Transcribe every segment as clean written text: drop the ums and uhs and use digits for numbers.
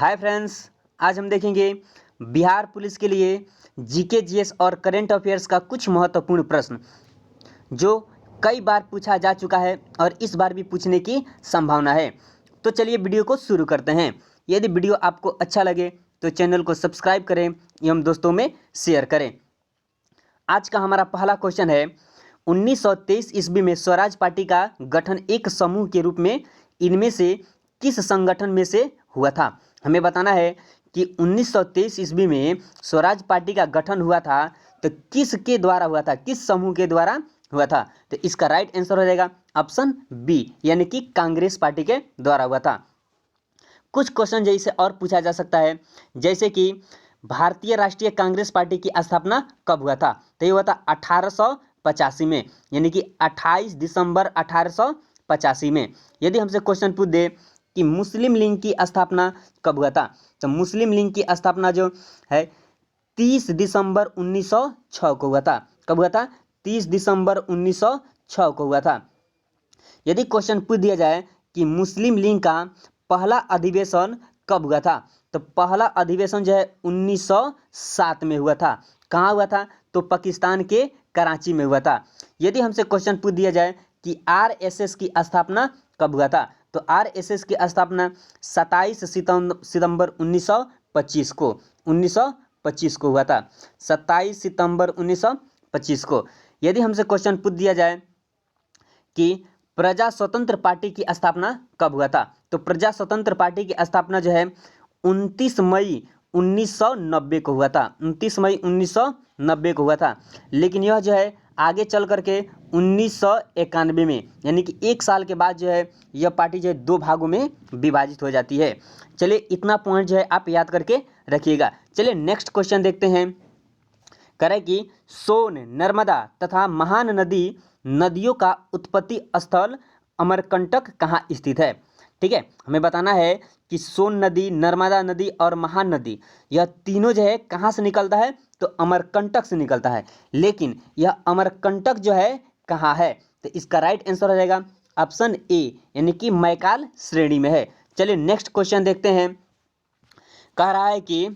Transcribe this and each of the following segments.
Hi friends, आज हम देखेंगे बिहार पुलिस के लिए जीके जीएस और करंट अफेयर्स का कुछ महत्वपूर्ण प्रश्न जो कई बार पूछा जा चुका है और इस बार भी पूछने की संभावना है। तो चलिए वीडियो को शुरू करते हैं। यदि वीडियो आपको अच्छा लगे तो चैनल को सब्सक्राइब करें एवं दोस्तों में शेयर करें। आज का हमारा पहला क्वेश्चन है, 1923 ईस्वी में स्वराज पार्टी का गठन एक समूह के रूप में इनमें से किस संगठन में से हुआ था। हमें बताना है कि 1923 ईस्वी में स्वराज पार्टी का गठन हुआ था तो किसके द्वारा हुआ था, किस समूह के द्वारा हुआ था। तो इसका राइट आंसर हो जाएगा ऑप्शन बी, यानी कि कांग्रेस पार्टी के द्वारा हुआ था। कुछ क्वेश्चन जैसे और पूछा जा सकता है, जैसे कि भारतीय राष्ट्रीय कांग्रेस पार्टी की स्थापना कब हुआ था। तो ये हुआ था 1885 में, यानी कि 28 दिसंबर 1885 में। यदि हमसे क्वेश्चन पूछ दे कि मुस्लिम लीग की स्थापना कब हुआ था, तो मुस्लिम लीग की स्थापना जो है 30 दिसंबर 1906 को हुआ था। कब हुआ था? 30 दिसंबर 1906 को हुआ था। यदि क्वेश्चन पूछ दिया जाए कि मुस्लिम लीग का पहला अधिवेशन कब हुआ था, तो पहला अधिवेशन जो है 1907 में हुआ था। कहाँ हुआ था? तो पाकिस्तान के कराची में हुआ था। यदि हमसे क्वेश्चन पूछ दिया जाए कि आरएसएस की स्थापना कब हुआ था, तो आरएसएस की स्थापना 27 सितंबर 1925 को हुआ था। 27 सितंबर 1925 को। यदि हमसे क्वेश्चन पूछ दिया जाए कि प्रजा स्वतंत्र पार्टी की स्थापना कब हुआ था, तो प्रजा स्वतंत्र पार्टी की स्थापना जो है 29 मई 1990 को हुआ था। 29 मई 1990 को हुआ था। लेकिन यह जो है आगे चल करके 1991 में, यानी कि एक साल के बाद जो है यह पार्टी जो है दो भागों में विभाजित हो जाती है। चलिए इतना पॉइंट जो है आप याद करके रखिएगा। चलिए नेक्स्ट क्वेश्चन देखते हैं। करें कि सोन, नर्मदा तथा महान नदियों का उत्पत्ति स्थल अमरकंटक कहाँ स्थित है। ठीक है, हमें बताना है कि सोन नदी, नर्मदा नदी और महान नदी, यह तीनों जो है कहाँ से निकलता है, तो अमरकंटक से निकलता है। लेकिन यह अमरकंटक जो है कहाँ है, तो इसका राइट आंसर हो जाएगा ऑप्शन ए, यानी कि मैकाल श्रेणी में है। चलिए नेक्स्ट क्वेश्चन देखते हैं। कह रहा है कि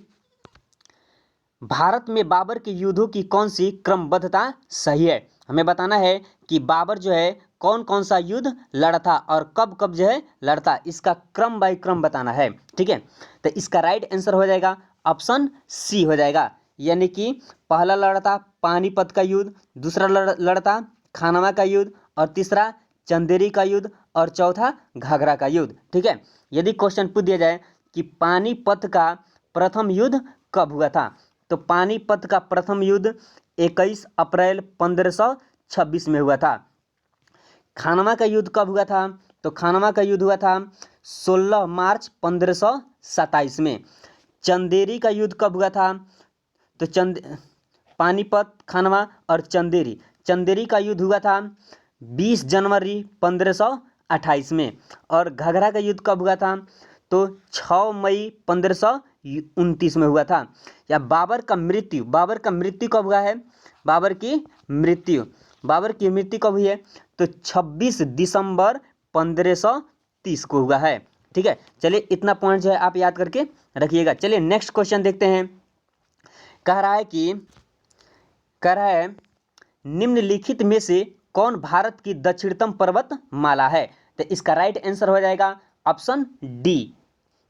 भारत में बाबर के युद्धों की कौन सी क्रमबद्धता सही है। हमें बताना है कि बाबर जो है कौन कौन सा युद्ध लड़ा था और कब कब जो है लड़ा था, इसका क्रम बाय क्रम बताना है। ठीक है, तो इसका राइट आंसर हो जाएगा ऑप्शन सी हो जाएगा, यानी कि पहला लड़ा था पानीपत का युद्ध, दूसरा लड़ा था खानवा का युद्ध और तीसरा चंदेरी का युद्ध और चौथा घाघरा का युद्ध। ठीक है, यदि क्वेश्चन पूछ दिया जाए कि पानीपत का प्रथम युद्ध कब हुआ था, तो पानीपत का प्रथम युद्ध 21 अप्रैल 1526 में हुआ था। खानवा का युद्ध कब हुआ था, तो खानवा का युद्ध हुआ था 16 मार्च 1527 में। चंदेरी का युद्ध कब हुआ था, तो पानीपत, खानवा और चंदेरी का युद्ध हुआ था 20 जनवरी 1528 में। और घाघरा का युद्ध कब हुआ था, तो 6 मई 1529 में हुआ था। या बाबर का मृत्यु कब हुआ है, बाबर की मृत्यु कब हुई है, तो 26 दिसंबर 1530 को हुआ है। ठीक है, चलिए इतना पॉइंट जो है आप याद करके रखिएगा। चलिए नेक्स्ट क्वेश्चन देखते हैं। कह रहा है निम्नलिखित में से कौन भारत की दक्षिणतम पर्वत माला है। तो इसका राइट आंसर हो जाएगा ऑप्शन डी,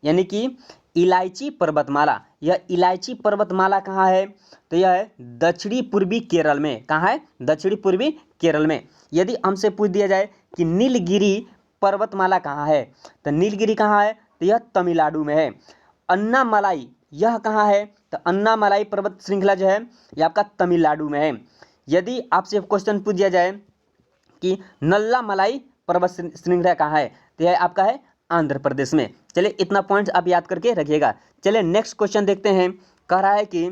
यानी कि इलायची पर्वतमाला। यह इलायची पर्वतमाला कहाँ है, तो यह है दक्षिणी पूर्वी केरल में। कहाँ है? दक्षिणी पूर्वी केरल में। यदि हमसे पूछ दिया जाए कि नीलगिरी पर्वतमाला कहाँ है, तो नीलगिरी कहाँ है, तो यह तमिलनाडु में है। अन्नामलाई यह कहाँ है, तो अन्नामलाई पर्वत श्रृंखला जो है यह आपका तमिलनाडु में है। यदि आपसे क्वेश्चन पूछ दिया जाए कि नल्लामलाई पर्वत श्रृंखला कहाँ है, तो यह आपका है आंध्र प्रदेश में। चलिए इतना पॉइंट आप याद करके रखिएगा। चलिए नेक्स्ट क्वेश्चन देखते हैं। कह रहा है कि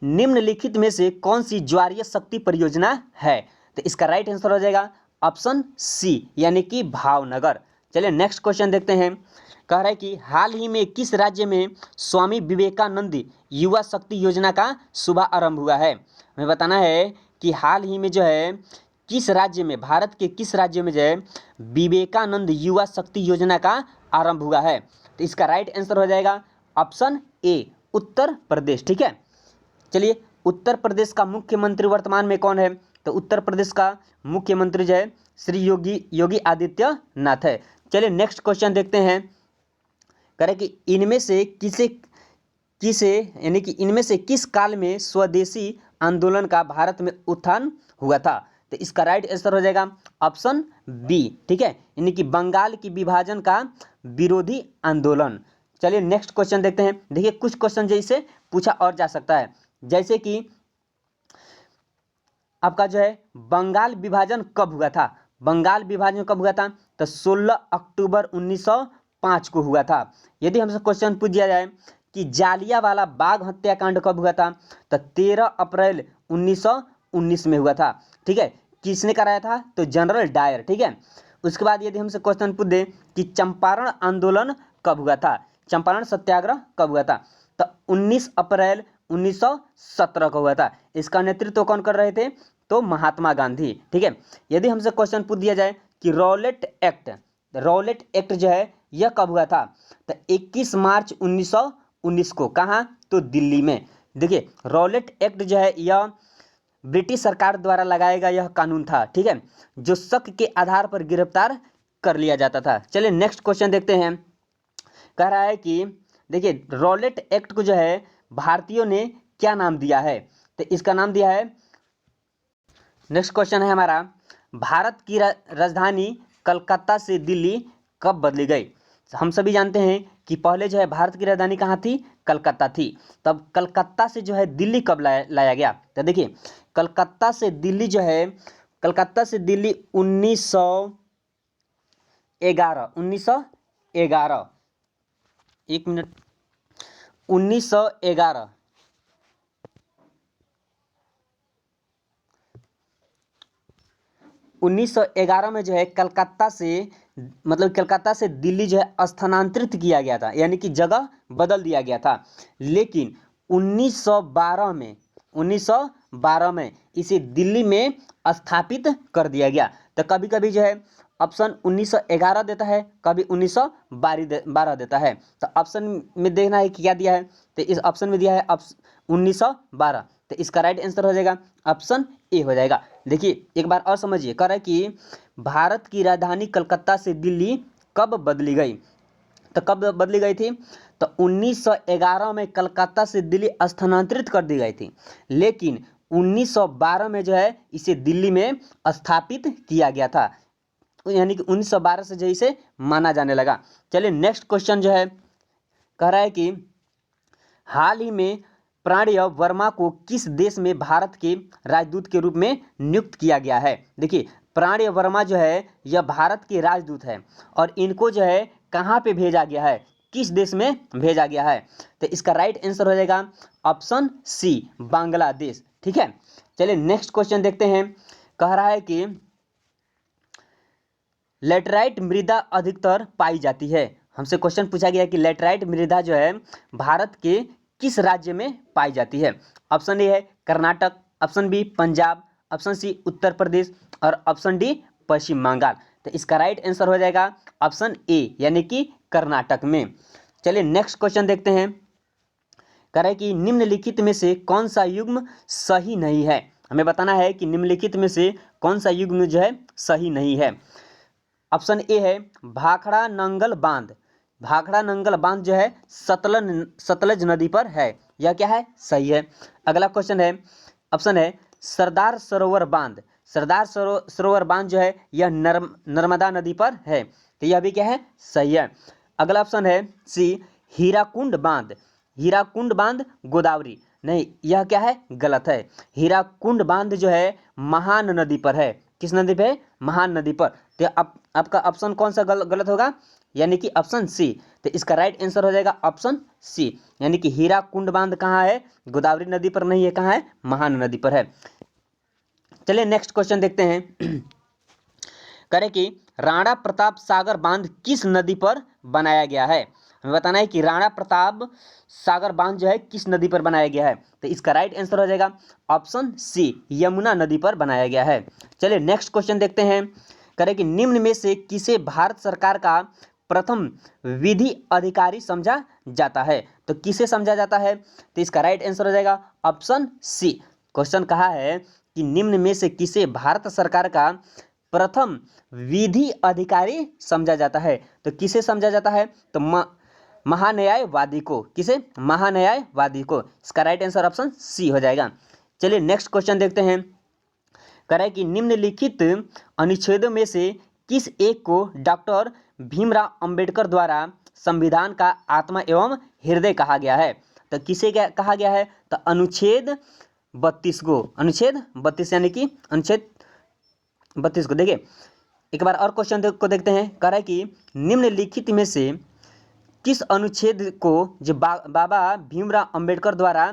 निम्नलिखित में से कौन सी ज्वारीय शक्ति परियोजना है, तो इसका राइट आंसर हो जाएगा ऑप्शन सी, यानी कि भावनगर। चलिए नेक्स्ट क्वेश्चन देखते हैं। कह रहा है कि हाल ही में किस राज्य में स्वामी विवेकानंद युवा शक्ति योजना का शुभारंभ हुआ है। हमें बताना है कि हाल ही में जो है किस राज्य में, भारत के किस राज्य में जो है विवेकानंद युवा शक्ति योजना का आरंभ हुआ है? तो इसका राइट आंसर हो जाएगा ऑप्शन ए, उत्तर प्रदेश। ठीक है, चलिए उत्तर प्रदेश का मुख्यमंत्री वर्तमान में कौन है? तो उत्तर प्रदेश का मुख्यमंत्री जो है श्री योगी आदित्यनाथ है। चलिए नेक्स्ट क्वेश्चन देखते हैं। कह रहे कि इनमें से यानी कि इनमें से किस काल में स्वदेशी आंदोलन का भारत में उत्थान हुआ था? तो इसका राइट आंसर हो जाएगा ऑप्शन बी। ठीक है, यानी कि बंगाल की विभाजन का विरोधी आंदोलन। चलिए नेक्स्ट क्वेश्चन देखते हैं। देखिए कुछ क्वेश्चन जैसे पूछा और जा सकता है, जैसे कि आपका जो है बंगाल विभाजन कब हुआ था? बंगाल विभाजन कब हुआ था? तो 16 अक्टूबर 1905 को हुआ था। यदि हमसे क्वेश्चन पूछ दिया जाए कि जालियांवाला बाग हत्याकांड कब हुआ था? तो 13 अप्रैल 1919 में हुआ था। ठीक है, किसने कराया था? तो जनरल डायर। ठीक है, उसके बाद यदि हमसे क्वेश्चन पूछ दे कि चंपारण आंदोलन कब हुआ था, चंपारण सत्याग्रह कब हुआ था? तो 19 अप्रैल 1917 को हुआ था। इसका नेतृत्व कौन कर रहे थे? तो महात्मा गांधी। ठीक है, यदि हमसे क्वेश्चन पूछ दिया जाए कि रॉलेट एक्ट जो है यह कब हुआ था? तो 21 मार्च 1919 को। कहाँ? तो दिल्ली में। देखिए रॉलेट एक्ट जो है यह ब्रिटिश सरकार द्वारा लगाया गया यह कानून था। ठीक है, जो शक के आधार पर गिरफ्तार कर लिया जाता था। चलिए नेक्स्ट क्वेश्चन देखते हैं। कह रहा है कि देखिए रॉलेट एक्ट को जो है भारतीयों ने क्या नाम दिया है? तो इसका नाम दिया है, नेक्स्ट क्वेश्चन है हमारा, भारत की राजधानी कलकत्ता से दिल्ली कब बदली गई? हम सभी जानते हैं कि पहले जो है भारत की राजधानी कहाँ थी? कलकत्ता थी। तब कलकत्ता से जो है दिल्ली कब लाया गया? तो देखिए कलकत्ता से दिल्ली जो है, कलकत्ता से दिल्ली 1911 एक मिनट 1911 1911 में जो है कलकत्ता से दिल्ली जो है स्थानांतरित किया गया था, यानी कि जगह बदल दिया गया था। लेकिन 1912 में इसे दिल्ली में स्थापित कर दिया गया। तो कभी कभी जो है ऑप्शन 1911 देता है, कभी 1912 देता है। तो ऑप्शन में देखना है कि क्या दिया है। तो इस ऑप्शन में दिया है 1912। तो इसका राइट आंसर हो जाएगा ऑप्शन ए हो जाएगा। देखिए एक बार और समझिए, कह रहा है कि भारत की राजधानी कलकत्ता से दिल्ली कब बदली गई? तो कब बदली गई थी? तो 1911 में कलकत्ता से दिल्ली स्थानांतरित कर दी गई थी, लेकिन 1912 में जो है इसे दिल्ली में स्थापित किया गया था, यानी कि 1912 से जो इसे माना जाने लगा। चलिए नेक्स्ट क्वेश्चन जो है कह रहा है कि हाल ही में प्रणय वर्मा को किस देश में भारत के राजदूत के रूप में नियुक्त किया गया है? देखिए प्रणय वर्मा जो है यह भारत के राजदूत है और इनको जो है कहाँ पे भेजा गया है, किस देश में भेजा गया है? तो इसका राइट आंसर हो जाएगा ऑप्शन सी, बांग्लादेश। ठीक है, चलिए नेक्स्ट क्वेश्चन देखते हैं। कह रहा है कि लेटराइट मृदा अधिकतर पाई जाती है। हमसे क्वेश्चन पूछा गया कि लेटराइट मृदा जो है भारत के किस राज्य में पाई जाती है? ऑप्शन ए है Karnataka, option B Punjab, option C Uttar Pradesh और ऑप्शन डी पश्चिम बंगाल। तो इसका राइट आंसर हो जाएगा ऑप्शन ए, यानी कि कर्नाटक में। चलिए नेक्स्ट क्वेश्चन देखते हैं। कह रहे कि निम्नलिखित में से कौन सा युग्म सही नहीं है? हमें बताना है कि निम्नलिखित में से कौन सा युग्म जो है सही नहीं है। ऑप्शन ए है भाखड़ा नंगल बांध। भाखड़ा नंगल बांध जो है सतलज नदी पर है, यह क्या है? सही है। अगला क्वेश्चन है, ऑप्शन है सरदार सरोवर बांध। सरदार सरोवर बांध जो है यह नर्मदा नदी पर है, तो यह भी क्या है? सही है। अगला ऑप्शन है सी हीराकुंड बांध। हीराकुंड बांध गोदावरी, नहीं यह क्या है? गलत है। हीराकुंड बांध जो है महान नदी पर है। किस नदी पे? महान नदी पर। तो आपका ऑप्शन कौन सा गलत होगा? यानी कि ऑप्शन सी। तो इसका राइट आंसर हो जाएगा ऑप्शन सी, यानी कि हीराकुंड बांध कहाँ है? गोदावरी नदी पर नहीं है, कहाँ है? महान नदी पर है। चलिए नेक्स्ट क्वेश्चन देखते हैं। करें कि राणा प्रताप सागर बांध किस नदी पर बनाया गया है? हमें बताना है कि राणा प्रताप सागर बांध जो है किस नदी पर बनाया गया है। तो इसका राइट आंसर हो जाएगा ऑप्शन सी, यमुना नदी पर बनाया गया है। चलिए नेक्स्ट क्वेश्चन देखते हैं। करें कि निम्न में से किसे भारत सरकार का प्रथम विधि अधिकारी समझा जाता है? तो किसे समझा जाता है? तो इसका राइट आंसर हो जाएगा ऑप्शन सी। क्वेश्चन कहा है कि निम्न में से किसे भारत सरकार का प्रथम विधि अधिकारी समझा जाता है? तो किसे समझा जाता है? तो महान्यायवादी को। किसे? महान्यायवादी को। इसका राइट आंसर ऑप्शन सी हो जाएगा। चलिए नेक्स्ट क्वेश्चन देखते हैं। करें कि निम्नलिखित अनुच्छेदों में से किस एक को डॉक्टर भीमराव अंबेडकर द्वारा संविधान का आत्मा एवं हृदय कहा गया है? तो किसे क्या कहा गया है? तो अनुच्छेद 32 को। अनुच्छेद 32 यानी कि अनुच्छेद 32 को। देखिए एक बार और क्वेश्चन को देखते हैं। कह रहा है कि निम्नलिखित में से किस अनुच्छेद को जो बाबा भीमराव अंबेडकर द्वारा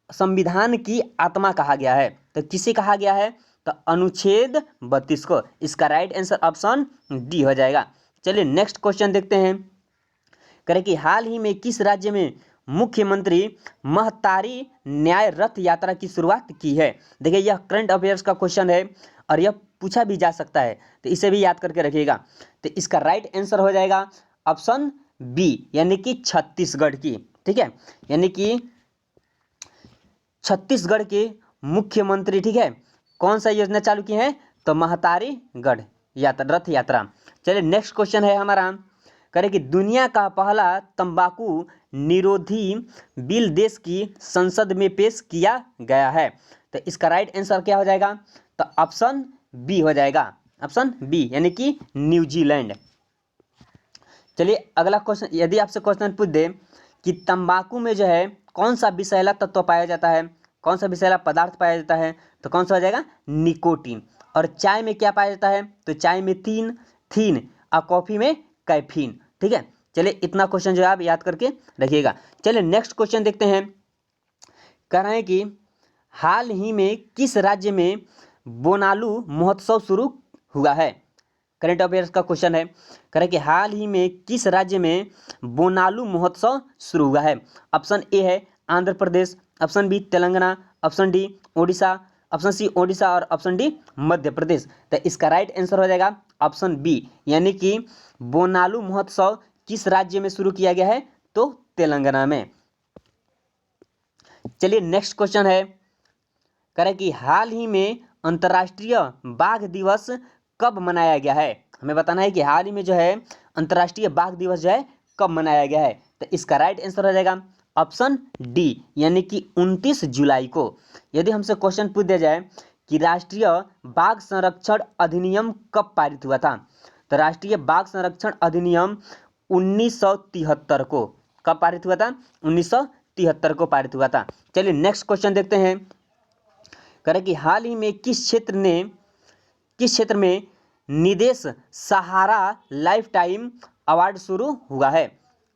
संविधान की आत्मा कहा गया है? तो किसे कहा गया है? तो अनुच्छेद 32 को। इसका राइट आंसर ऑप्शन डी हो जाएगा। चलिए नेक्स्ट क्वेश्चन देखते हैं। करें कि हाल ही में किस राज्य में मुख्यमंत्री महतारी न्याय रथ यात्रा की शुरुआत की है? देखिए यह करंट अफेयर्स का क्वेश्चन है और यह पूछा भी जा सकता है, तो इसे भी याद करके रखिएगा। तो इसका राइट आंसर हो जाएगा ऑप्शन बी यानी कि छत्तीसगढ़ की। ठीक है, यानी कि छत्तीसगढ़ के मुख्यमंत्री, ठीक है, कौन सा योजना चालू की है? तो महतारी गढ़ यात्रा रथ यात्रा। चलिए नेक्स्ट क्वेश्चन है हमारा। करें कि दुनिया का पहला तंबाकू निरोधी बिल देश की संसद में पेश किया गया है? तो इसका राइट आंसर क्या हो जाएगा? तो ऑप्शन बी हो जाएगा। ऑप्शन बी यानी कि न्यूजीलैंड। चलिए अगला क्वेश्चन, यदि आपसे क्वेश्चन पूछ दे कि तंबाकू में जो है कौन सा विषैला तत्व पाया जाता है, कौन सा विषैला पदार्थ पाया जाता है, तो कौन सा हो जाएगा? निकोटीन। और चाय में क्या पाया जाता है? तो चाय में थीन और कॉफी में कैफीन। ठीक है, चलिए इतना क्वेश्चन जो है आप याद करके रखिएगा। चलिए नेक्स्ट क्वेश्चन देखते हैं। कह रहे हैं कि हाल ही में किस राज्य में बोनालू महोत्सव शुरू हुआ है? करंट अफेयर्स का क्वेश्चन है। कह रहे हैं कि हाल ही में किस राज्य में बोनालू महोत्सव शुरू हुआ है? ऑप्शन ए है Andhra Pradesh, option B Telangana, option D Odisha, option C Odisha और ऑप्शन डी मध्य प्रदेश। तो इसका राइट आंसर हो जाएगा ऑप्शन बी यानी कि बोनालू महोत्सव किस राज्य में शुरू किया गया है? तो तेलंगाना में। चलिए नेक्स्ट क्वेश्चन है। कह रहे कि हाल ही में अंतर्राष्ट्रीय बाघ दिवस कब मनाया गया है? हमें बताना है कि हाल ही में जो है अंतर्राष्ट्रीय बाघ दिवस जो है कब मनाया गया है? तो इसका राइट आंसर हो जाएगा ऑप्शन डी यानी कि 29 जुलाई को। यदि हमसे क्वेश्चन पूछ दिया जाए कि राष्ट्रीय बाघ संरक्षण अधिनियम कब पारित हुआ था? तो राष्ट्रीय बाघ संरक्षण अधिनियम 1973 को। कब पारित हुआ था? 1973 को पारित हुआ था। चलिए नेक्स्ट क्वेश्चन देखते हैं। कह रहे कि हाल ही में किस क्षेत्र में निदेश सहारा लाइफ टाइम अवार्ड शुरू हुआ है?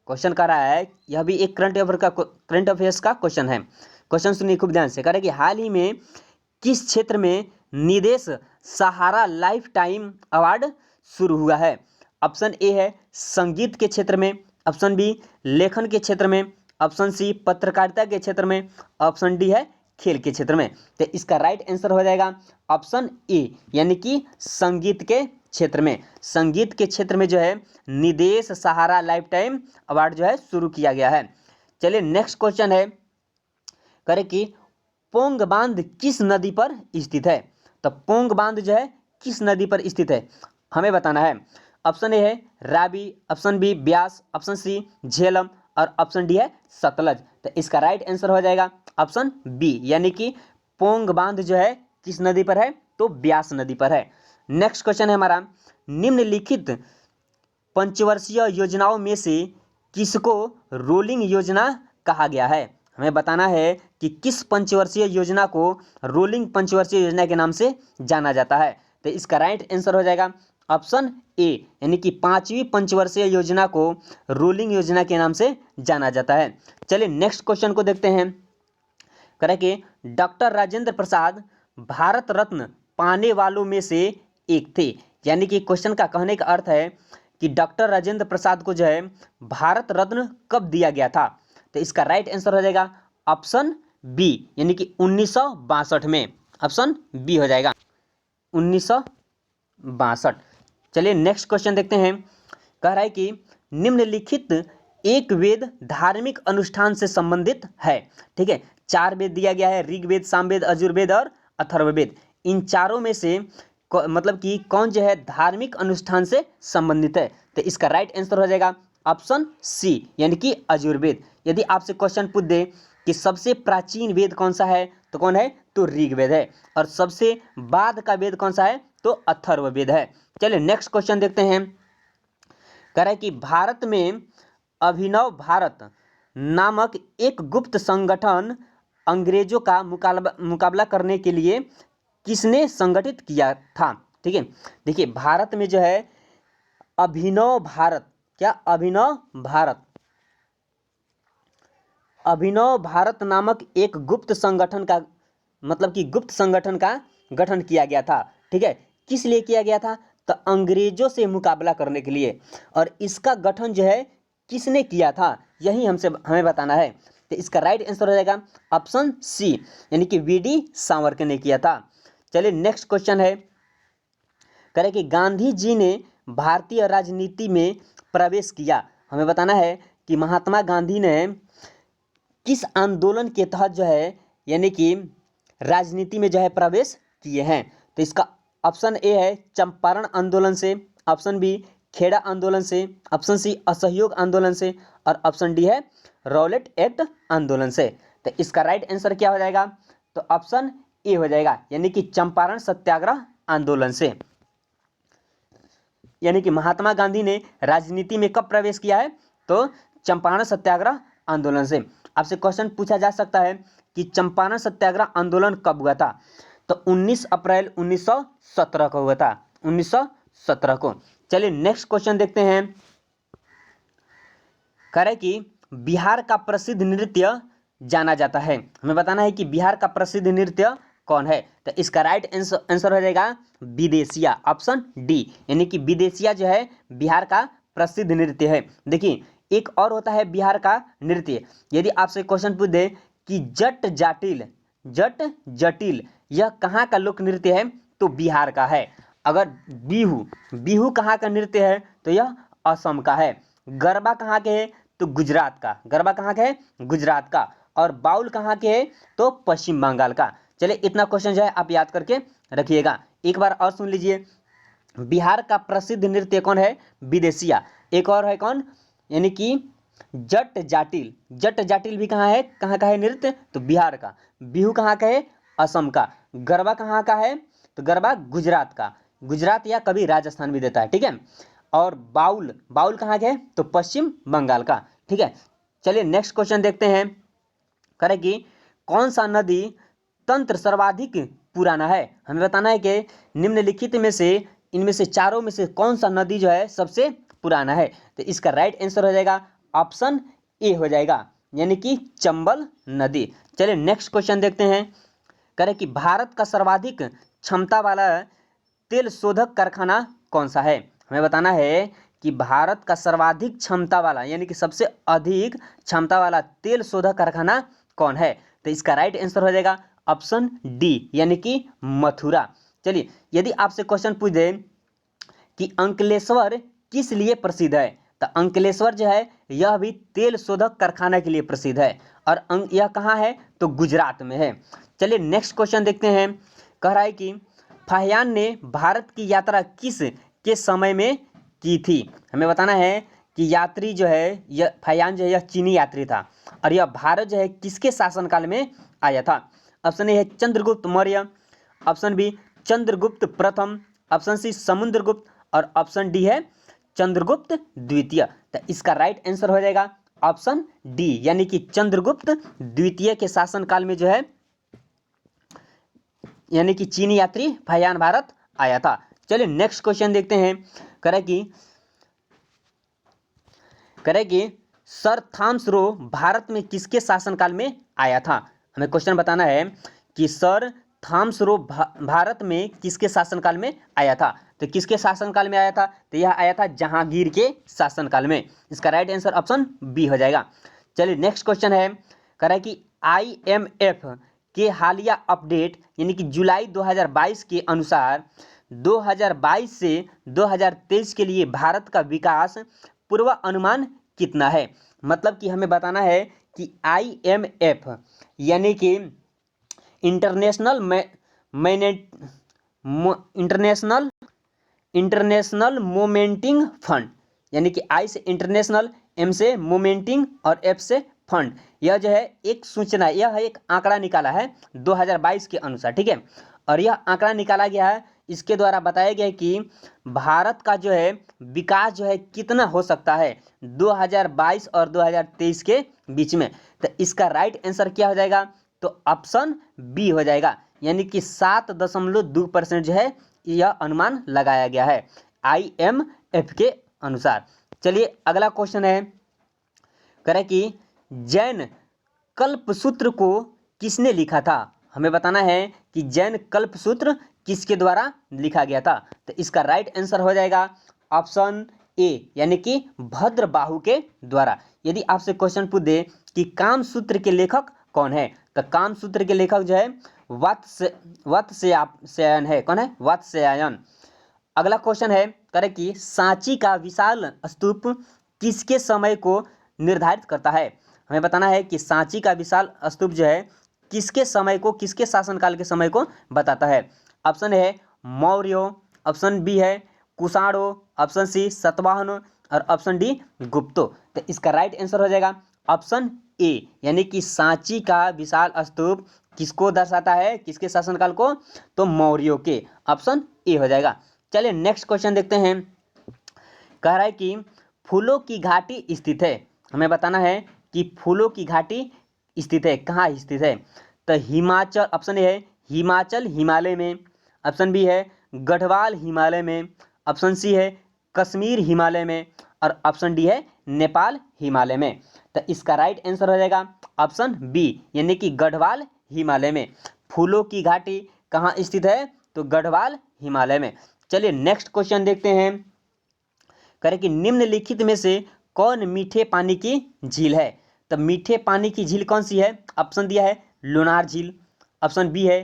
क्वेश्चन कर रहा है, यह भी एक करंट अफेयर्स का क्वेश्चन है। क्वेश्चन सुनिए खूब ध्यान से। कह रहे कि हाल ही में किस क्षेत्र में निदेश सहारा लाइफ टाइम अवार्ड शुरू हुआ है? ऑप्शन ए है संगीत के क्षेत्र में, ऑप्शन बी लेखन के क्षेत्र में, ऑप्शन सी पत्रकारिता के क्षेत्र में, ऑप्शन डी है खेल के क्षेत्र में। तो इसका राइट आंसर हो जाएगा ऑप्शन ए यानी कि संगीत के क्षेत्र में। संगीत के क्षेत्र में जो है निदेश सहारा लाइफ टाइम अवार्ड जो है शुरू किया गया है। चलिए नेक्स्ट क्वेश्चन है। करें कि पोंग बांध किस नदी पर स्थित है? तो पोंग बांध जो है किस नदी पर स्थित है हमें बताना है। ऑप्शन ए है Ravi, option B Beas, option C Jhelum और ऑप्शन डी है सतलज। तो इसका राइट आंसर हो जाएगा ऑप्शन बी यानी कि पोंग बांध जो है किस नदी पर है? तो ब्यास नदी पर है। नेक्स्ट क्वेश्चन है हमारा, निम्नलिखित पंचवर्षीय योजनाओं में से किसको रोलिंग योजना कहा गया है? हमें बताना है कि किस पंचवर्षीय योजना को रोलिंग पंचवर्षीय योजना के नाम से जाना जाता है। तो इसका राइट आंसर हो जाएगा ऑप्शन ए यानी कि 5वीं पंचवर्षीय योजना को रोलिंग योजना के नाम से जाना जाता है। चलिए नेक्स्ट क्वेश्चन को देखते हैं। करें कि डॉक्टर राजेंद्र प्रसाद भारत रत्न पाने वालों में से एक थे। यानी कि क्वेश्चन का कहने का अर्थ है कि डॉक्टर राजेंद्र प्रसाद को जो है भारत रत्न कब दिया गया था? तो इसका राइट आंसर हो जाएगा ऑप्शन बी यानी कि 1962 में। ऑप्शन बी हो जाएगा। 1962। चलिए नेक्स्ट क्वेश्चन देखते हैं। कह रहा है कि निम्नलिखित एक वेद धार्मिक अनुष्ठान से संबंधित है। ठीक है, 4 वेद दिया गया है, ऋग्वेद, सामवेद, यजुर्वेद और अथर्ववेद। इन चारों में से मतलब कि कौन जो है धार्मिक अनुष्ठान से संबंधित है? तो इसका राइट आंसर हो जाएगा ऑप्शन सी, यानी कि यजुर्वेद। यदि आपसे क्वेश्चन पूछ दे कि सबसे प्राचीन वेद कौन सा है, तो कौन है? तो ऋग्वेद है। और सबसे बाद का वेद कौन सा है? तो अथर्ववेद है। चलिए नेक्स्ट क्वेश्चन देखते हैं। कह रहा है कि भारत में अभिनव भारत नामक एक गुप्त संगठन अंग्रेजों का मुकाबला करने के लिए किसने संगठित किया था? ठीक है, देखिए भारत में जो है अभिनव भारत, क्या अभिनव भारत नामक एक गुप्त संगठन का मतलब कि गुप्त संगठन का गठन किया गया था। ठीक है, किस लिए किया गया था? तो अंग्रेजों से मुकाबला करने के लिए। और इसका गठन जो है किसने किया था, यही हमें बताना है। तो इसका राइट आंसर हो जाएगा ऑप्शन सी, यानी कि वीडी सावरकर ने किया था। चलिए नेक्स्ट क्वेश्चन है। कह रहे कि गांधी जी ने भारतीय राजनीति में प्रवेश किया। हमें बताना है कि महात्मा गांधी ने किस आंदोलन के तहत जो है यानी कि राजनीति में जो है प्रवेश किए हैं? तो इसका ऑप्शन ए है चंपारण आंदोलन से, ऑप्शन बी खेड़ा आंदोलन से, ऑप्शन सी असहयोग आंदोलन से, और ऑप्शन डी है रॉलेट एक्ट आंदोलन से। तो इसका राइट आंसर क्या हो जाएगा? तो ऑप्शन ए हो जाएगा, यानी कि चंपारण सत्याग्रह आंदोलन से। यानी कि महात्मा गांधी ने राजनीति में कब प्रवेश किया है? तो चंपारण सत्याग्रह आंदोलन से। आपसे क्वेश्चन पूछा जा सकता है कि चंपारण सत्याग्रह आंदोलन कब हुआ था? तो 19 अप्रैल 1917 को हुआ था, 1917 को। चलिए नेक्स्ट क्वेश्चन देखते हैं। कह रहे कि बिहार का प्रसिद्ध नृत्य जाना जाता है। हमें बताना है कि बिहार का प्रसिद्ध नृत्य कौन है? तो इसका राइट आंसर हो जाएगा विदेशिया, ऑप्शन डी, यानी कि विदेशिया जो है बिहार का प्रसिद्ध नृत्य है। देखिए एक और होता है बिहार का नृत्य। यदि आपसे क्वेश्चन पूछ दे कि जट जटिल यह कहाँ का लोक नृत्य है? तो बिहार का है। अगर बिहू कहाँ का नृत्य है? तो यह असम का है। गरबा कहाँ के है? तो गुजरात का। गरबा कहाँ का है? गुजरात का। और बाउल कहाँ के है? तो पश्चिम बंगाल का। चलिए इतना क्वेश्चन जो है आप याद करके रखिएगा। एक बार और सुन लीजिए, बिहार का प्रसिद्ध नृत्य कौन है? विदेशिया। एक और है कौन? यानी कि जट जाटिल भी कहाँ है? कहाँ का है नृत्य? तो बिहार का। बिहू कहाँ का है? असम का। गरबा कहाँ का है? तो गरबा गुजरात का। गुजरात या कभी राजस्थान भी देता है। ठीक है, और बाउल कहाँ का है? तो पश्चिम बंगाल का। ठीक है, चलिए नेक्स्ट क्वेश्चन देखते हैं। करें कि कौन सा नदी तंत्र सर्वाधिक पुराना है? हमें बताना है कि निम्नलिखित में से इनमें से चारों में से कौन सा नदी जो है सबसे पुराना है? तो इसका राइट आंसर हो जाएगा ऑप्शन ए हो जाएगा, यानी कि चंबल नदी। चलिए नेक्स्ट क्वेश्चन देखते हैं। करें कि भारत का सर्वाधिक क्षमता वाला तेल शोधक कारखाना कौन सा है? हमें बताना है कि भारत का सर्वाधिक क्षमता वाला यानी कि सबसे अधिक क्षमता वाला तेल शोधक कारखाना कौन है? तो इसका राइट आंसर हो जाएगा ऑप्शन डी, यानी कि मथुरा। चलिए यदि आपसे क्वेश्चन पूछ दे कि अंकलेश्वर किस लिए प्रसिद्ध है? तो अंकलेश्वर जो है यह भी तेल शोधक कारखाना के लिए प्रसिद्ध है। और यह कहाँ है? तो गुजरात में है। चलिए नेक्स्ट क्वेश्चन देखते हैं। कह रहा है कि फाहियान ने भारत की यात्रा किस के समय में की थी? हमें बताना है कि यात्री जो है यह फाहियान जो है यह चीनी यात्री था। और यह भारत जो है किसके शासनकाल में आया था? ऑप्शन ए है चंद्रगुप्त मौर्य, ऑप्शन बी चंद्रगुप्त प्रथम, ऑप्शन सी समुद्रगुप्त, और ऑप्शन डी है चंद्रगुप्त द्वितीय। तो इसका राइट आंसर हो जाएगा ऑप्शन डी, यानी कि चंद्रगुप्त द्वितीय के शासनकाल में जो है यानी कि चीनी यात्री फाहियान भारत आया था। चलिए नेक्स्ट क्वेश्चन देखते हैं। करे कि सर थॉमस रो भारत में किसके शासनकाल में आया था? हमें क्वेश्चन बताना है कि सर थॉमस रो भारत में किसके शासनकाल में आया था? तो किसके शासनकाल में आया था? तो यह आया था जहांगीर के शासनकाल में। इसका राइट आंसर ऑप्शन बी हो जाएगा। चलिए नेक्स्ट क्वेश्चन है। कह रहा है कि IMF के हालिया अपडेट यानी कि जुलाई 2022 के अनुसार 2022 से 2023 के लिए भारत का विकास पूर्व अनुमान कितना है। मतलब कि हमें बताना है कि IMF यानी कि इंटरनेशनल इंटरनेशनल इंटरनेशनल मोमेंटिंग फंड यानी कि आई से इंटरनेशनल, एम से मोमेंटिंग और एफ से फंड, यह जो है एक सूचना, यह एक आंकड़ा निकाला है 2022 के अनुसार, ठीक है। और यह आंकड़ा निकाला गया है, इसके द्वारा बताया गया है कि भारत का जो है विकास जो है कितना हो सकता है 2022 और 2023 के बीच में। तो इसका राइट आंसर क्या हो जाएगा, तो ऑप्शन बी हो जाएगा, यानी कि 7.2% जो है यह अनुमान लगाया गया है IMF के अनुसार। चलिए अगला क्वेश्चन है, करें कि जैन कल्पसूत्र को किसने लिखा था। हमें बताना है कि जैन कल्पसूत्र किसके द्वारा लिखा गया था। तो इसका राइट आंसर हो जाएगा ऑप्शन ए, यानी कि भद्रबाहु के द्वारा। यदि आपसे क्वेश्चन पूछ दे कि कामसूत्र के लेखक कौन है, तो कामसूत्र के लेखक जो है वत्स्यायन है। कौन है, वत्स्यायन। अगला क्वेश्चन है, करें कि सांची का विशाल स्तूप किसके समय को निर्धारित करता है। हमें बताना है कि सांची का विशाल स्तूप जो है किसके समय को, किसके शासनकाल के समय को बताता है। ऑप्शन है मौर्य, ऑप्शन बी है कुषाणो, ऑप्शन सी सातवाहन और ऑप्शन डी गुप्तो। तो इसका राइट आंसर हो जाएगा ऑप्शन ए, यानी कि सांची का विशाल स्तूप किसको दर्शाता है, किसके शासनकाल को, तो मौर्यों के। ऑप्शन ए हो जाएगा। चलिए नेक्स्ट क्वेश्चन देखते हैं। कह रहा है कि फूलों की घाटी स्थित है। हमें बताना है कि फूलों की घाटी स्थित है, कहाँ स्थित है। तो हिमाचल, ऑप्शन ए है हिमाचल हिमालय में, ऑप्शन बी है गढ़वाल हिमालय में, ऑप्शन सी है कश्मीर हिमालय में और ऑप्शन डी है नेपाल हिमालय में। तो इसका राइट आंसर हो जाएगा ऑप्शन बी, यानी कि गढ़वाल हिमालय में। फूलों की घाटी कहाँ स्थित है, तो गढ़वाल हिमालय में। चलिए नेक्स्ट क्वेश्चन देखते हैं। करें कि निम्नलिखित में से कौन मीठे पानी की झील है। तो मीठे पानी की झील कौन सी है। ऑप्शन दिया है लोनार झील, ऑप्शन बी है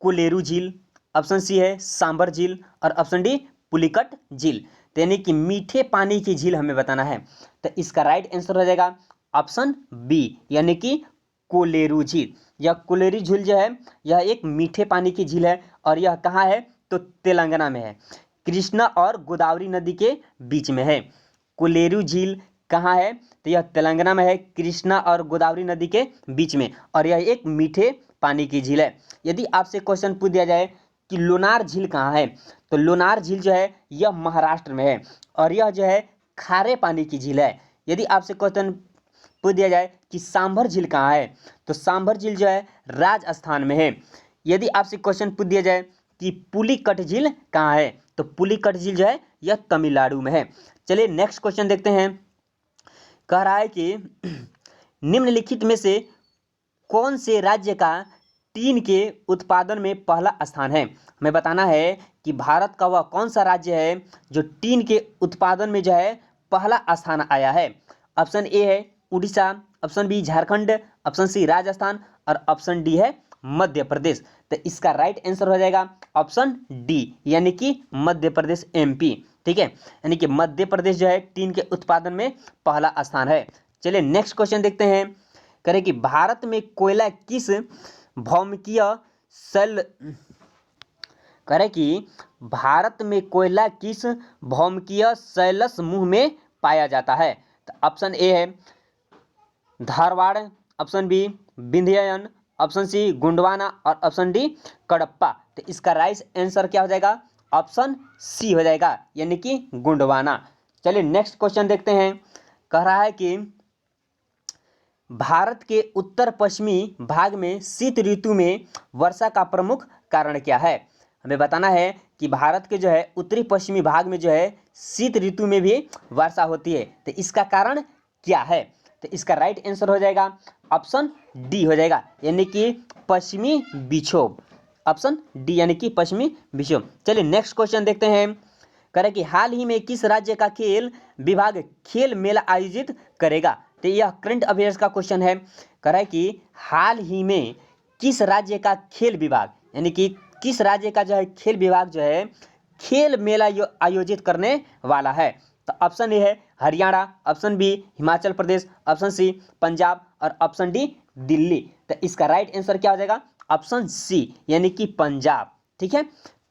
कोलेरू झील, ऑप्शन सी है सांबर झील और ऑप्शन डी पुलिकट झील। तो यानी कि मीठे पानी की झील हमें बताना है। तो इसका राइट आंसर हो जाएगा ऑप्शन बी, यानी कि कोलेरू झील। यह कोलेरू झील जो है यह एक मीठे पानी की झील है और यह कहाँ है, तो तेलंगाना में है, कृष्णा और गोदावरी नदी के बीच में है। कोलेरू झील कहाँ है, तो यह तेलंगाना में है, कृष्णा और गोदावरी नदी के बीच में, और यह एक मीठे पानी की झील है। यदि आपसे क्वेश्चन पूछ दिया जाए कि लोनार झील कहाँ है, तो लोनार झील जो है यह महाराष्ट्र में है और यह जो है खारे पानी की झील है। यदि आपसे क्वेश्चन पूछ दिया जाए कि सांभर झील कहाँ है, तो सांभर झील जो है राजस्थान में है। यदि आपसे क्वेश्चन पूछ दिया जाए कि पुलिकट झील कहाँ है, तो पुलिकट झील जो है यह तमिलनाडु में है। चलिए नेक्स्ट क्वेश्चन देखते हैं। कह रहा है कि निम्नलिखित में से कौन से राज्य का टीन के उत्पादन में पहला स्थान है। हमें बताना है कि भारत का वह कौन सा राज्य है जो टीन के उत्पादन में जो है पहला स्थान आया है। ऑप्शन ए है Orissa, option B Jharkhand, option C Rajasthan और ऑप्शन डी है मध्य प्रदेश। तो इसका राइट आंसर हो जाएगा ऑप्शन डी, यानी कि मध्य प्रदेश MP। ठीक है, यानी कि मध्य प्रदेश जो है टीन के उत्पादन में पहला स्थान है। चलिए नेक्स्ट क्वेश्चन देखते हैं। करें कि भारत में कोयला किस भौमिकीय शैल करें कि भारत में कोयला किस भौमिकीय शैल समूह में पाया जाता है। तो ऑप्शन ए है Dharwar, option B Vindhyachal, option C Gondwana और ऑप्शन डी कडप्पा। तो इसका राइट आंसर क्या हो जाएगा, ऑप्शन सी हो जाएगा, यानी कि गोंडवाना। चलिए नेक्स्ट क्वेश्चन देखते हैं। कह रहा है कि भारत के उत्तर पश्चिमी भाग में शीत ऋतु में वर्षा का प्रमुख कारण क्या है। हमें बताना है कि भारत के जो है उत्तरी पश्चिमी भाग में जो है शीत ऋतु में भी वर्षा होती है, तो इसका कारण क्या है। तो इसका राइट आंसर हो जाएगा ऑप्शन डी हो जाएगा, यानी कि पश्चिमी विक्षोभ। ऑप्शन डी यानी कि पश्चिमी विक्षोभ। चलिए नेक्स्ट क्वेश्चन देखते हैं। करें कि हाल ही में किस राज्य का खेल विभाग खेल मेला आयोजित करेगा। तो यह करंट अफेयर्स का क्वेश्चन है। करें कि हाल ही में किस राज्य का खेल विभाग, यानी कि किस राज्य का जो है खेल विभाग जो है खेल मेला आयोजित करने वाला है? तो ऑप्शन ए है Haryana, option B Himachal Pradesh, option C Punjab और ऑप्शन डी दिल्ली। तो इसका राइट आंसर क्या हो जाएगा? ऑप्शन सी यानी कि पंजाब। ठीक है,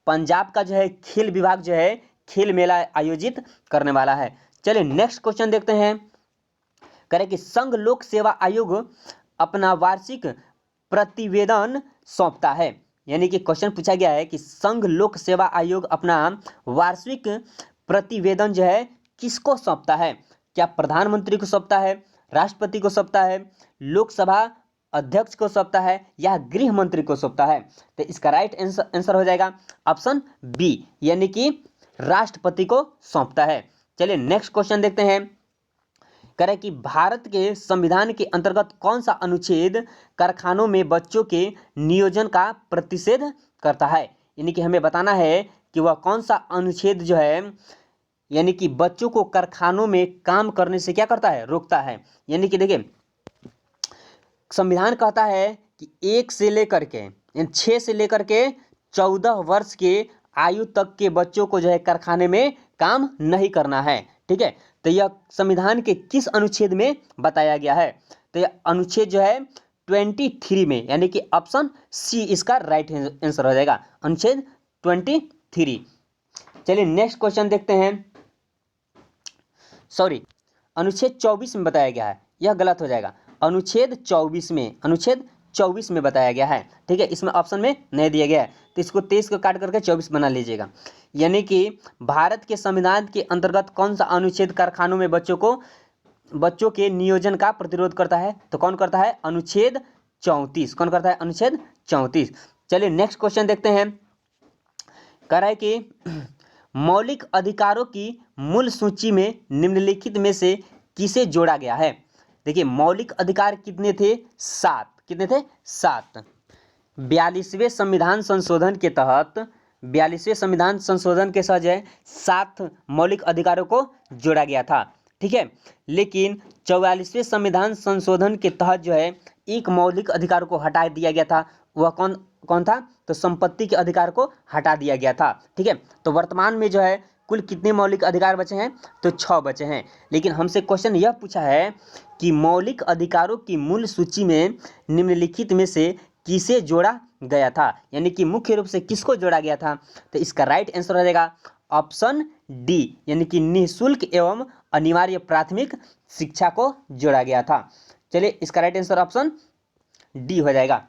पंजाब का जो है खेल विभाग जो है खेल मेला आयोजित करने वाला है। चलिए नेक्स्ट क्वेश्चन देखते हैं। करें कि संघ लोक सेवा आयोग अपना वार्षिक प्रतिवेदन सौंपता है, यानी कि क्वेश्चन पूछा गया है कि संघ लोक सेवा आयोग अपना वार्षिक प्रतिवेदन जो है किसको सौंपता है? क्या प्रधानमंत्री को सौंपता है, राष्ट्रपति को सौंपता है, लोकसभा अध्यक्ष को सौंपता है या गृह मंत्री को सौंपता है? तो इसका राइट आंसर हो जाएगा ऑप्शन बी यानी कि राष्ट्रपति को सौंपता है। चलिए नेक्स्ट क्वेश्चन देखते हैं। करें कि भारत के संविधान के अंतर्गत कौन सा अनुच्छेद कारखानों में बच्चों के नियोजन का प्रतिषेध करता है? यानी कि हमें बताना है कि वह कौन सा अनुच्छेद जो है यानी कि बच्चों को कारखानों में काम करने से क्या करता है? रोकता है। यानी कि देखिए संविधान कहता है कि 1 से लेकर के 6 से लेकर के 14 वर्ष के आयु तक के बच्चों को जो है कारखाने में काम नहीं करना है। ठीक है, तो यह संविधान के किस अनुच्छेद में बताया गया है? तो यह अनुच्छेद जो है 23 में, यानी कि ऑप्शन सी इसका राइट आंसर हो जाएगा, अनुच्छेद 23। चलिए नेक्स्ट क्वेश्चन देखते हैं। सॉरी, अनुच्छेद 24 में बताया गया है, यह गलत हो जाएगा। अनुच्छेद 24 में बताया गया है। ठीक है, इसमें ऑप्शन में नहीं दिया गया है, तो इसको 23 को काट करके 24 बना लीजिएगा। यानी कि भारत के संविधान के अंतर्गत कौन सा अनुच्छेद कारखानों में बच्चों के नियोजन का प्रतिरोध करता है? तो कौन करता है? अनुच्छेद 34। कौन करता है? अनुच्छेद 34। चलिए नेक्स्ट क्वेश्चन देखते हैं। कह रहा है कि मौलिक अधिकारों की मूल सूची में निम्नलिखित में से किसे जोड़ा गया है? देखिए मौलिक अधिकार कितने थे? 7। कितने थे? 7। 42वें संविधान संशोधन के तहत 42वें संविधान संशोधन के साथ जो है 7 मौलिक अधिकारों को जोड़ा गया था। ठीक है, लेकिन 44वें संविधान संशोधन के तहत जो है एक मौलिक अधिकार को हटा दिया गया था। वह कौन था? तो संपत्ति के अधिकार को हटा दिया गया था। ठीक है, तो वर्तमान में जो है कुल कितने मौलिक अधिकार बचे हैं? तो 6 बचे हैं। लेकिन हमसे क्वेश्चन यह पूछा है कि मौलिक अधिकारों की मूल सूची में निम्नलिखित में से किसे जोड़ा गया था, यानी कि मुख्य रूप से किसको जोड़ा गया था? तो इसका राइट आंसर हो जाएगा ऑप्शन डी यानी कि निःशुल्क एवं अनिवार्य प्राथमिक शिक्षा को जोड़ा गया था। चलिए इसका राइट आंसर ऑप्शन डी हो जाएगा।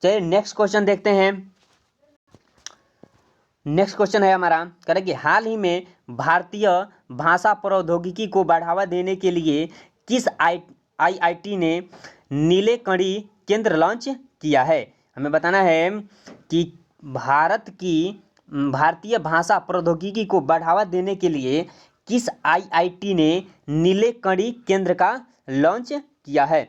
चलिए नेक्स्ट क्वेश्चन देखते हैं। नेक्स्ट क्वेश्चन है हमारा, कह रहा है कि हाल ही में भारतीय भाषा प्रौद्योगिकी को बढ़ावा देने के लिए किस आईआईटी ने नीले कणी केंद्र लॉन्च किया है? हमें बताना है कि भारतीय भाषा प्रौद्योगिकी को बढ़ावा देने के लिए किस आईआईटी ने नीले कणी केंद्र का लॉन्च किया है?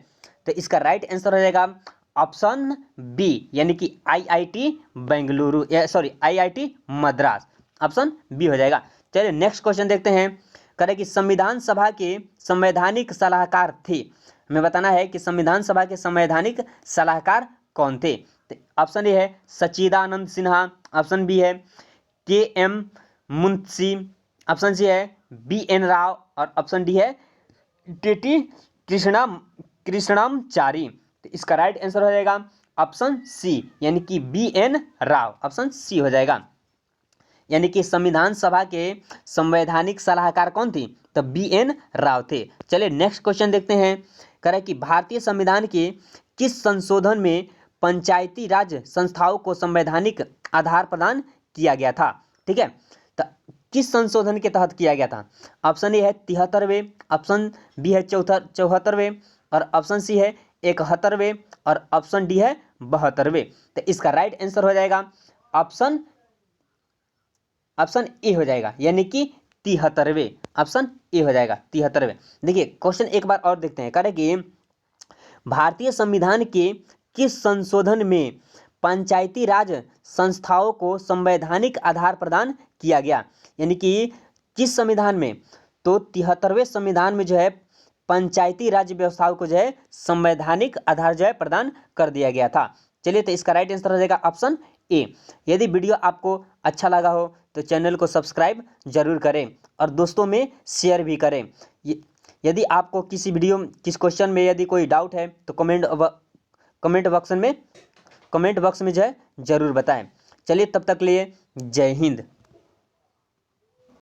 तो इसका राइट आंसर हो जाएगा ऑप्शन बी यानी कि IIT Bengaluru, sorry IIT Madras. Option B हो जाएगा। चलिए नेक्स्ट क्वेश्चन देखते हैं। कह रहे कि संविधान सभा के संवैधानिक सलाहकार थे। हमें बताना है कि संविधान सभा के संवैधानिक सलाहकार कौन थे? तो ऑप्शन ए है सच्चिदानंद सिन्हा, ऑप्शन बी है के.एम. मुंशी, ऑप्शन सी है बी.एन. राव और ऑप्शन डी है टी.टी. कृष्णमाचारी। तो इसका राइट आंसर हो जाएगा ऑप्शन सी यानी कि बी.एन. राव। ऑप्शन सी हो जाएगा, यानी कि संविधान सभा के संवैधानिक सलाहकार कौन थी? तो बी.एन. राव थे। चलिए नेक्स्ट क्वेश्चन देखते हैं। कह रहा है कि भारतीय संविधान के किस संशोधन में पंचायती राज संस्थाओं को संवैधानिक आधार प्रदान किया गया था? ठीक है, तो किस संशोधन के तहत किया गया था? ऑप्शन ए है 73वें, ऑप्शन बी है 74वें और ऑप्शन सी है 71वें और ऑप्शन डी है 72वें। तो इसका राइट आंसर हो जाएगा ऑप्शन ए हो जाएगा, यानी कि 73वें। ऑप्शन ए हो जाएगा 73वें। देखिए क्वेश्चन एक बार और देखते हैं। कह रहे कि भारतीय संविधान के किस संशोधन में पंचायती राज संस्थाओं को संवैधानिक आधार प्रदान किया गया? यानी कि किस संविधान में? तो 73वें संविधान में जो है पंचायती राज व्यवस्थाओं को जो है संवैधानिक आधार जो है प्रदान कर दिया गया था। चलिए, तो इसका राइट आंसर हो जाएगा ऑप्शन ए। यदि वीडियो आपको अच्छा लगा हो तो चैनल को सब्सक्राइब जरूर करें और दोस्तों में शेयर भी करें। यदि आपको किसी क्वेश्चन में यदि कोई डाउट है तो कमेंट बॉक्स में जो है ज़रूर बताएं। चलिए, तब तक लिए जय हिंद।